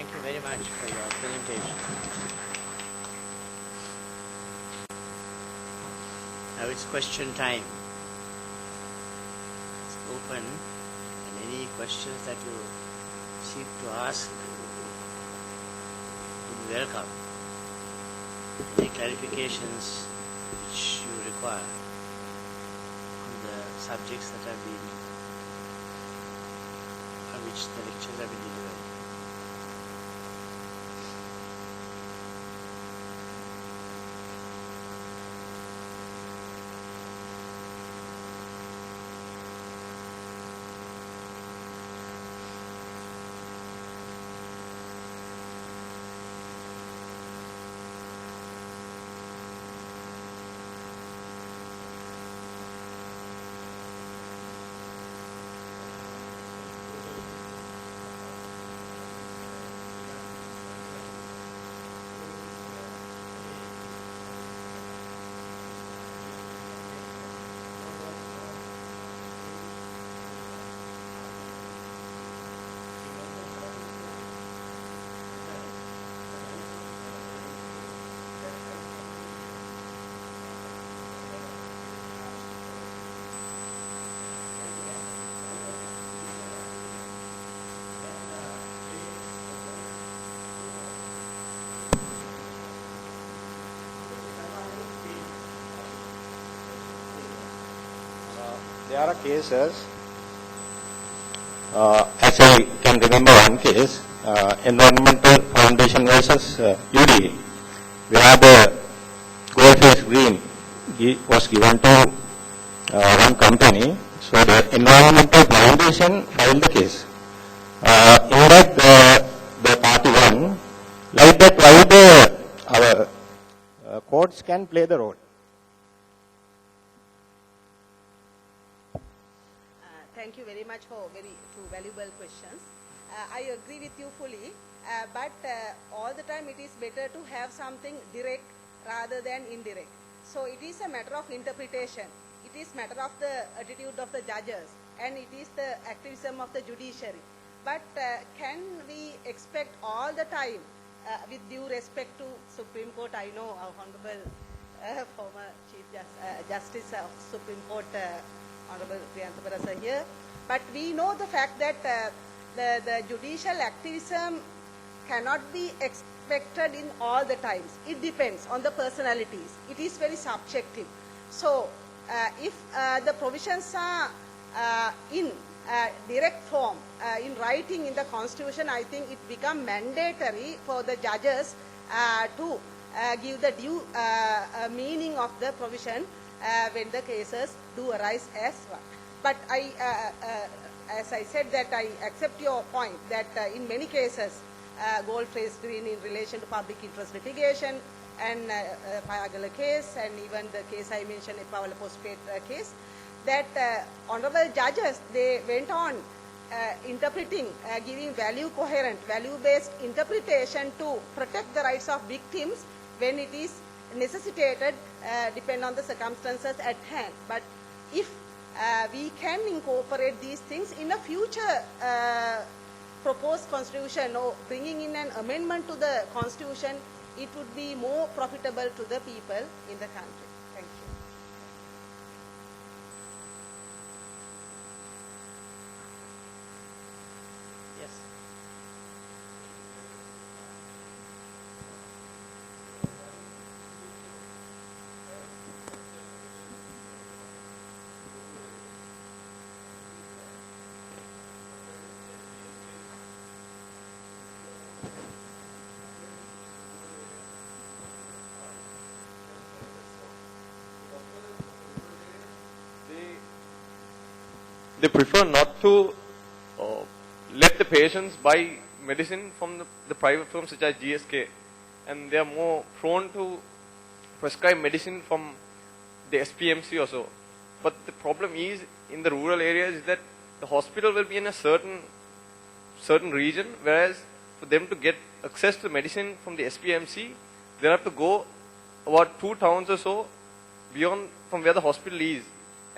Thank you very much for your presentation. Now it's question time. It's open, and any questions that you seek to ask would be welcome. Any clarifications which you require on the subjects that have been, on which the lectures have been delivered. There are cases, as I can remember one case, Environmental Foundation versus UD, where the gold-face green was given to one company. So the Environmental Foundation filed the case. In that, the party won. Like that, why our courts can play the role. Thank you very much for two valuable questions. I agree with you fully, but all the time it is better to have something direct rather than indirect. So it is a matter of interpretation. It is matter of the attitude of the judges, and it is the activism of the judiciary. But can we expect all the time, with due respect to Supreme Court, I know our Honorable former Chief Justice of Supreme Court, Honorable Priyantha Barasa here, but we know the fact that the judicial activism cannot be expected in all the times. It depends on the personalities. It is very subjective. So if the provisions are in direct form, in writing in the Constitution, I think it becomes mandatory for the judges to give the due meaning of the provision when the cases do arise as well. But as I said, that I accept your point that in many cases, gold-face green in relation to public interest litigation and Payagala case, and even the case I mentioned, a Pawala Postpaid case, that honorable judges, they went on interpreting, giving value-coherent, value-based interpretation to protect the rights of victims when it is necessitated, depend on the circumstances at hand. But if we can incorporate these things in a future proposed constitution or bringing in an amendment to the constitution, it would be more profitable to the people in the country. Thank you. Yes. They prefer not to let the patients buy medicine from the private firms such as GSK, and they are more prone to prescribe medicine from the SPMC or so. But the problem is in the rural areas is that the hospital will be in a certain region, whereas for them to get access to medicine from the SPMC, they have to go about 2 towns or so beyond from where the hospital is.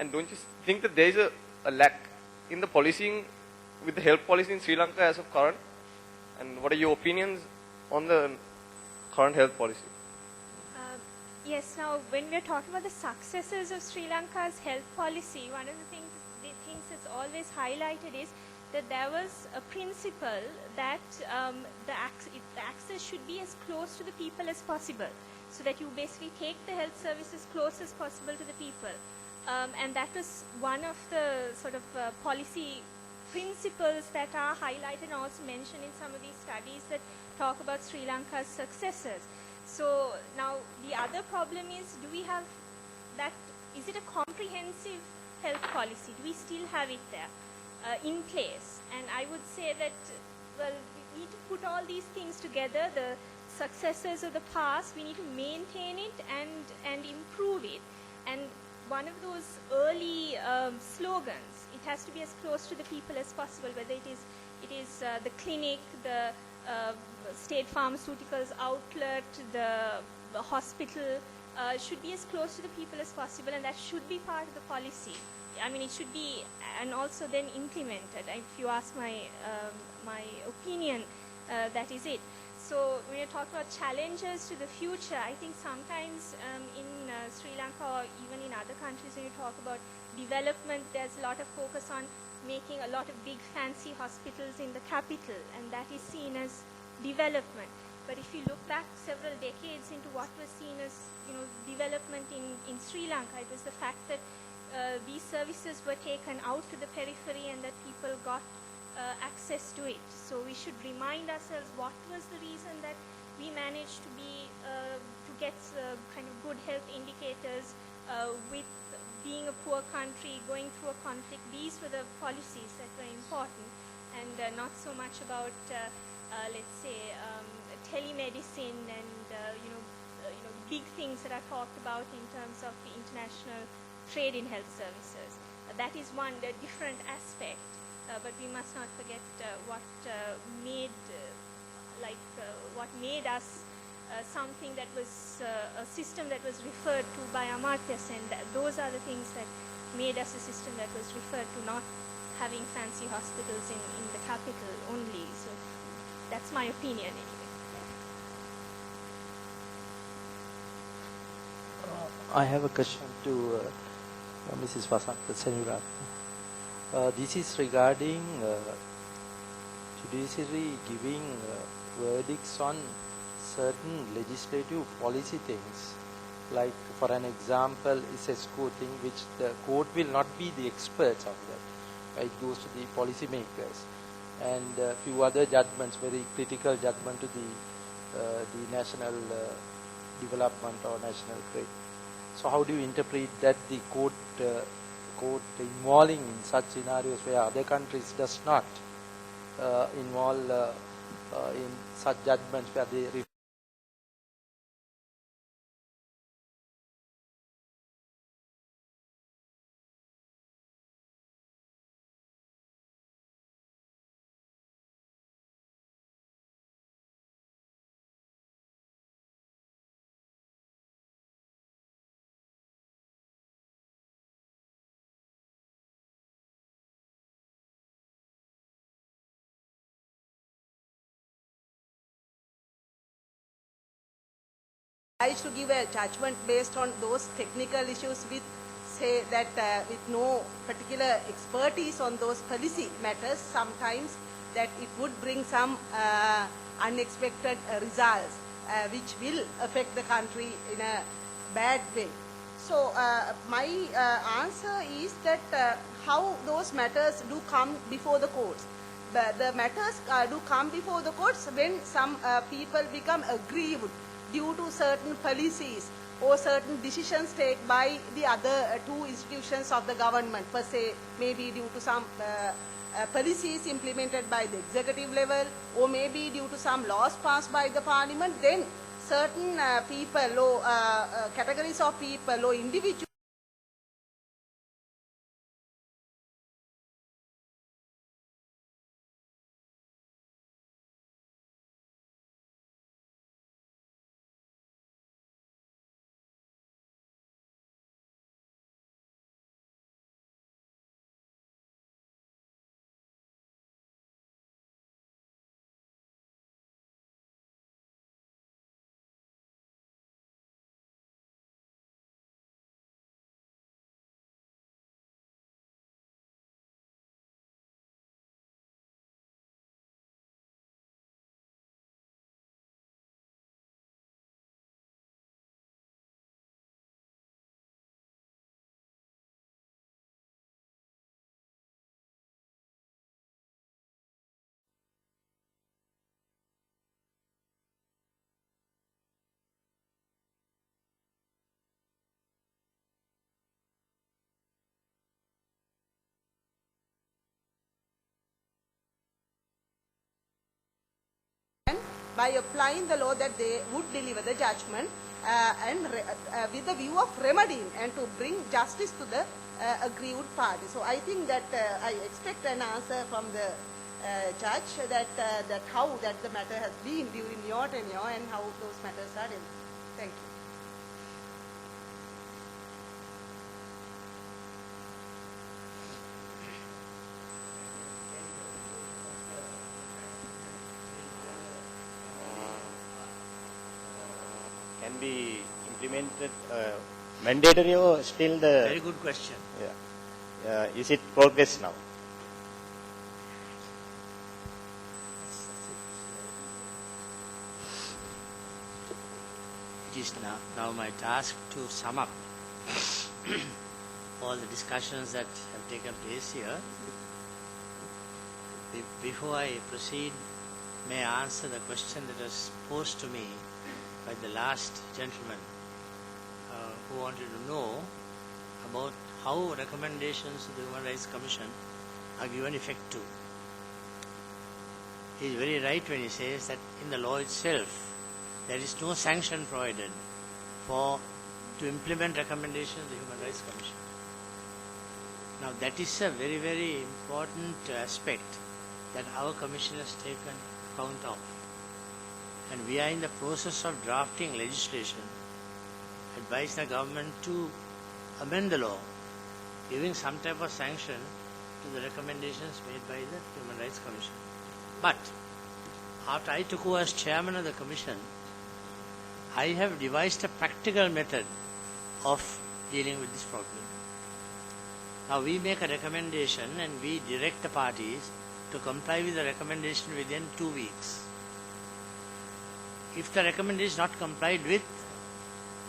And don't you think that there is a lack in the policing, with the health policy in Sri Lanka as of current? And what are your opinions on the current health policy? Yes, now when we are talking about the successes of Sri Lanka's health policy, one of the things that's always highlighted is that there was a principle that the access should be as close to the people as possible, so that you basically take the health services close as possible to the people. And that was one of the sort of policy principles that are highlighted and also mentioned in some of these studies that talk about Sri Lanka's successes. So now the other problem is, do we have that, is it a comprehensive health policy? Do we still have it there in place? And I would say that, well, we need to put all these things together, the successes of the past, we need to maintain it and improve it. And one of those early slogans, it has to be as close to the people as possible, whether it is the clinic, the state pharmaceuticals outlet, the hospital, should be as close to the people as possible, and that should be part of the policy. I mean, it should be, and also then implemented. If you ask my opinion, that is it. So when you talk about challenges to the future, I think sometimes in Sri Lanka or even in other countries, when you talk about development, there's a lot of focus on making a lot of big fancy hospitals in the capital, and that is seen as development. But if you look back several decades into what was seen as, development in Sri Lanka, it was the fact that these services were taken out to the periphery and that people got access to it. So we should remind ourselves what was the reason that we managed to get kind of good health indicators with being a poor country, going through a conflict. These were the policies that were important, and not so much about, let's say, telemedicine and big things that are talked about in terms of the international trade in health services. That is one different aspect, but we must not forget what made us something that was a system that was referred to by Amartya Sen. Those are the things that made us a system that was referred to, not having fancy hospitals in the capital only. So that's my opinion anyway. I have a question to Mrs. Vasanta Senurath. This is regarding judiciary giving verdicts on certain legislative policy things. Like, for an example, is a quoting which the court will not be the experts on that. It goes to the policy makers. And a few other judgments, very critical judgment to the national development or national trade. So how do you interpret that the court involving in such scenarios where other countries does not involve in such judgments where they I should give a judgment based on those technical issues with, say, that with no particular expertise on those policy matters, sometimes that it would bring some unexpected results which will affect the country in a bad way. So my answer is that how those matters do come before the courts. But the matters do come before the courts when some people become aggrieved due to certain policies or certain decisions taken by the other two institutions of the government, per se, maybe due to some policies implemented by the executive level, or maybe due to some laws passed by the parliament, then certain people or categories of people or individuals by applying the law that they would deliver the judgment and with the view of remedying and to bring justice to the aggrieved party. So I think that I expect an answer from the judge that how that the matter has been during your tenure and how those matters are dealt. Thank you. Can be implemented mandatory or still the... Very good question. Yeah. Is it progress now? It is now my task to sum up all the discussions that have taken place here. Before I proceed, may I answer the question that was posed to me by the last gentleman who wanted to know about how recommendations of the Human Rights Commission are given effect to. He is very right when he says that in the law itself there is no sanction provided to implement recommendations of the Human Rights Commission. Now that is a very, very important aspect that our Commission has taken account of. And we are in the process of drafting legislation advising the government to amend the law, giving some type of sanction to the recommendations made by the Human Rights Commission. But after I took over as chairman of the Commission, I have devised a practical method of dealing with this problem. Now we make a recommendation and we direct the parties to comply with the recommendation within 2 weeks. If the recommendation is not complied with,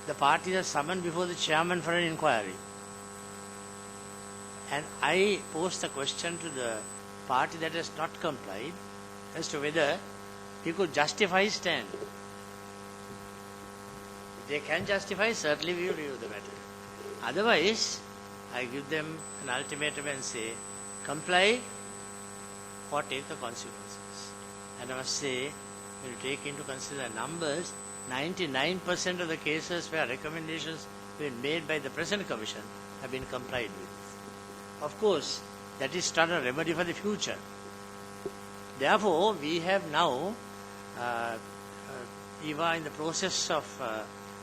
the parties are summoned before the chairman for an inquiry. And I pose the question to the party that has not complied as to whether he could justify his stand. If they can justify, certainly we will review the matter. Otherwise, I give them an ultimatum and say, comply or take the consequences. And I must say, when you take into consider the numbers, 99% of the cases where recommendations have been made by the present Commission have been complied with. Of course, that is not a remedy for the future. Therefore, we have now, we are in the process of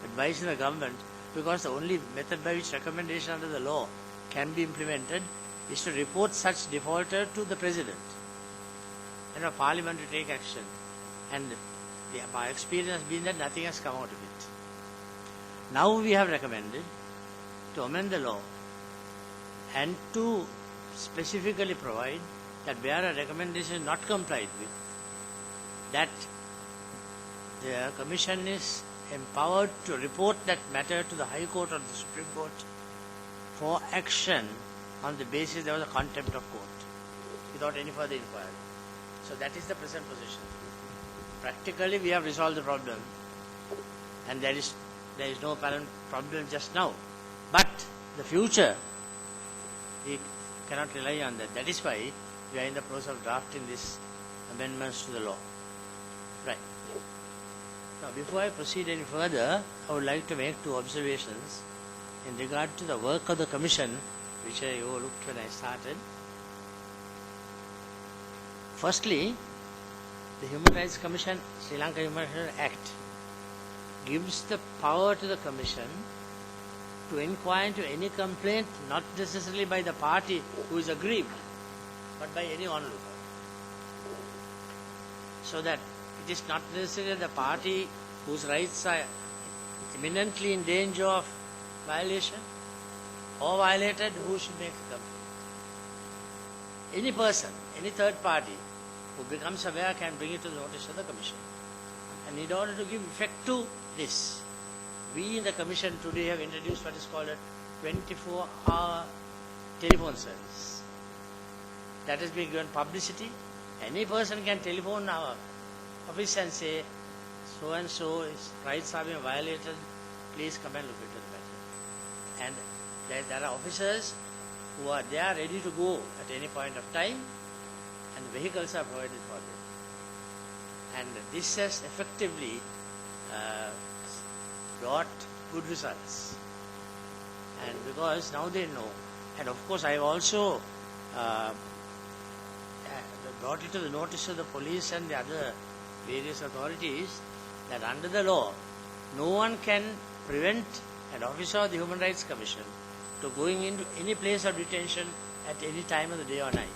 advising the government, because the only method by which recommendation under the law can be implemented is to report such defaulter to the President and a Parliament to take action. And my experience has been that nothing has come out of it. Now we have recommended to amend the law and to specifically provide that where a recommendation is not complied with, that the Commission is empowered to report that matter to the High Court or the Supreme Court for action on the basis there was a contempt of court without any further inquiry. So that is the present position. Practically we have resolved the problem and there is no apparent problem just now. But the future, we cannot rely on that. That is why we are in the process of drafting these amendments to the law. Right. Now before I proceed any further, I would like to make 2 observations in regard to the work of the Commission, which I overlooked when I started. Firstly, the Human Rights Commission, Sri Lanka Human Rights Act, gives the power to the Commission to inquire into any complaint, not necessarily by the party who is aggrieved, but by any onlooker. So that it is not necessarily the party whose rights are imminently in danger of violation or violated who should make a complaint. Any person, any third party who becomes aware can bring it to the notice of the Commission. And in order to give effect to this, we in the Commission today have introduced what is called a 24-hour telephone service. That has been given publicity. Any person can telephone our office and say, so and so, his rights are being violated, please come and look into the matter. And there are officers who are there ready to go at any point of time, and vehicles are provided for them. And this has effectively brought good results. And because now they know, and of course I also brought it to the notice of the police and the other various authorities that under the law, no one can prevent an officer of the Human Rights Commission to going into any place of detention at any time of the day or night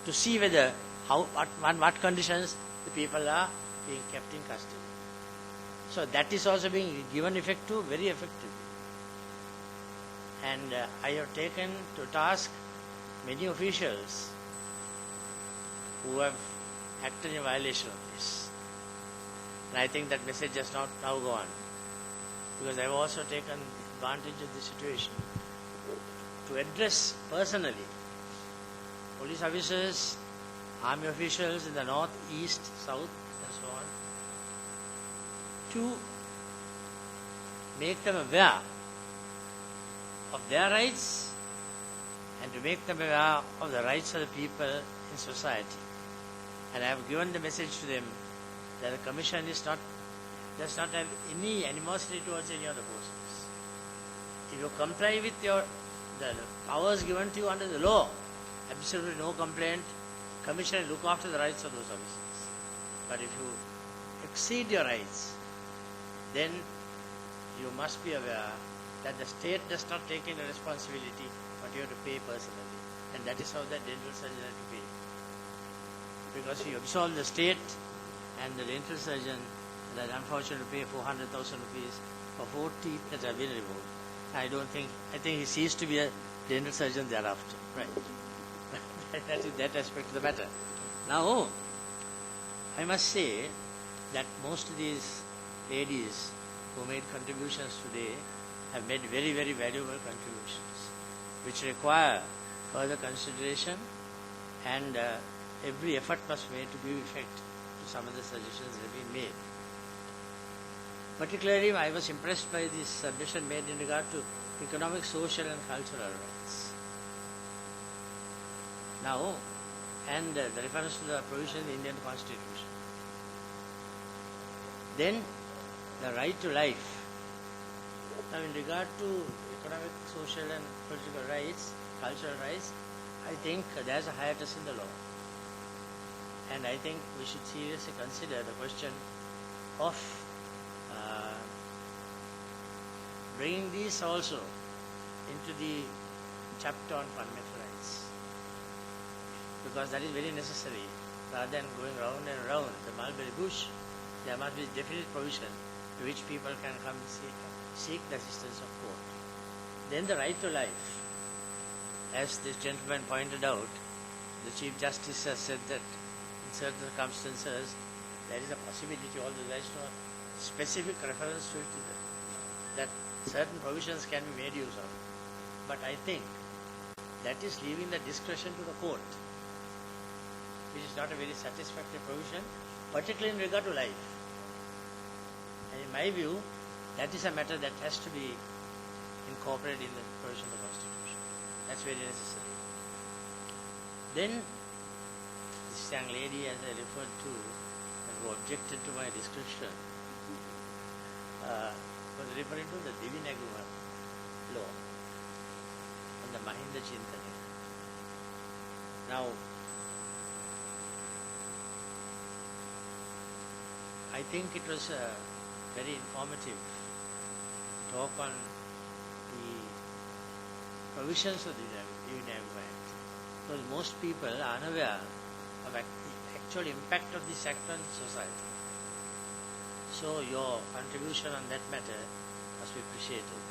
to see whether what conditions the people are being kept in custody. So that is also being given effect to very effectively. And I have taken to task many officials who have acted in violation of this. And I think that message has not now gone, because I have also taken advantage of the situation to address personally police officers, army officials in the north, east, south and so on, to make them aware of their rights and to make them aware of the rights of the people in society. And I have given the message to them that the Commission does not have any animosity towards any of the persons. If you comply with the powers given to you under the law, absolutely no complaint. Commission will look after the rights of those officers. But if you exceed your rights, then you must be aware that the state does not take any responsibility, but you have to pay personally. And that is how the dental surgeon has to pay. Because we absolve the state and the dental surgeon that unfortunately pay 400,000 rupees for 4 teeth that have been removed. I think he ceased to be a dental surgeon thereafter. Right. That is that aspect of the matter. Now, I must say that most of these ladies who made contributions today have made very, very valuable contributions, which require further consideration, and every effort must be made to give effect to some of the suggestions that have been made. Particularly, I was impressed by this submission made in regard to economic, social and cultural rights. Now, and the reference to the provision in the Indian Constitution. Then, the right to life. Now, in regard to economic, social and political rights, cultural rights, I think there is a hiatus in the law. And I think we should seriously consider the question of bringing these also into the chapter on fundamental rights. Because that is very necessary. Rather than going round and round the mulberry bush, there must be definite provision to which people can come and seek the assistance of court. Then the right to life. As this gentleman pointed out, the Chief Justice has said that in certain circumstances there is a possibility, although there is no specific reference to it, that certain provisions can be made use of. But I think that is leaving the discretion to the court, which is not a very satisfactory provision, particularly in regard to life. And in my view, that is a matter that has to be incorporated in the provision of the Constitution. That's very necessary. Then, this young lady, as I referred to, who objected to my description, was referring to the Divinaguma law and the Mahinda Chintana. Now, I think it was a very informative talk on the provisions of the Divinaguma Act, because most people are unaware of the actual impact of this act on society. So your contribution on that matter must be appreciated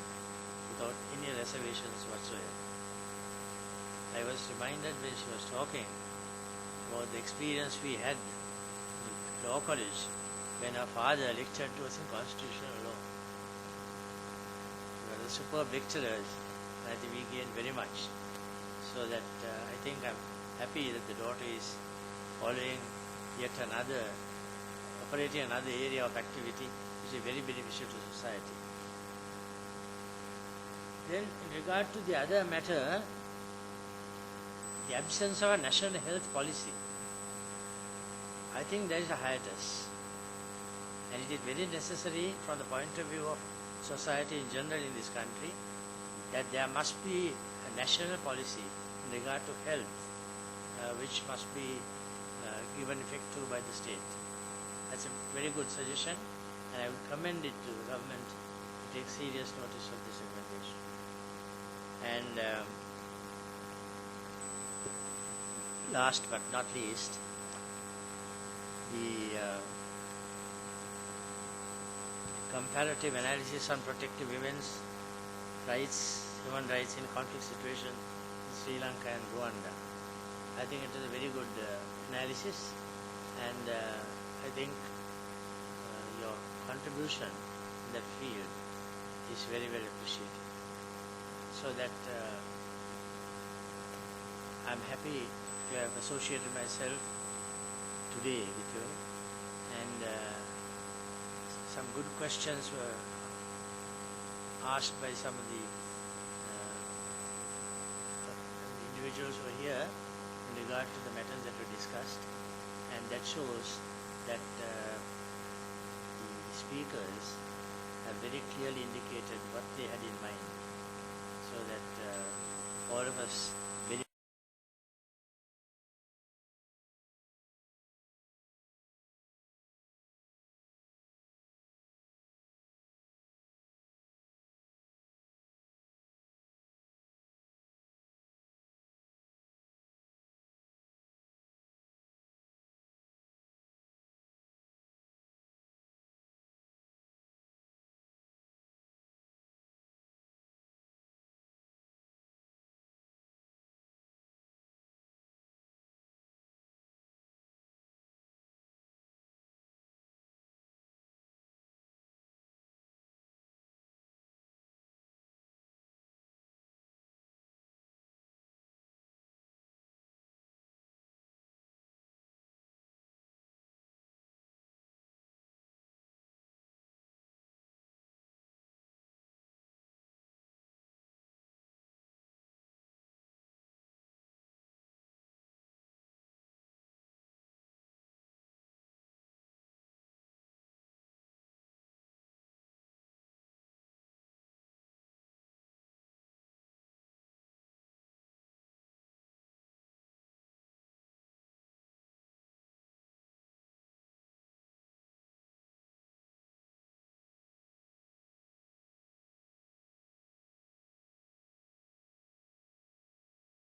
without any reservations whatsoever. I was reminded when she was talking about the experience we had in law college when our father lectured to us in constitutional law. We were the superb lecturers, and I think we gained very much. So that I think I'm happy that the daughter is following yet another, operating another area of activity which is very beneficial to society. Then in regard to the other matter, the absence of a national health policy, I think there is a hiatus. And it is very necessary from the point of view of society in general in this country that there must be a national policy in regard to health which must be given effect to by the state. That's a very good suggestion, and I would commend it to the government to take serious notice of this recommendation. And last but not least, the comparative analysis on protective women's rights, human rights in conflict situations in Sri Lanka and Rwanda. I think it is a very good analysis, and I think your contribution in that field is very, very appreciated. So that I'm happy to have associated myself today with you, and some good questions were asked by some of the individuals who were here in regard to the matters that were discussed, and that shows that the speakers have very clearly indicated what they had in mind, so that all of us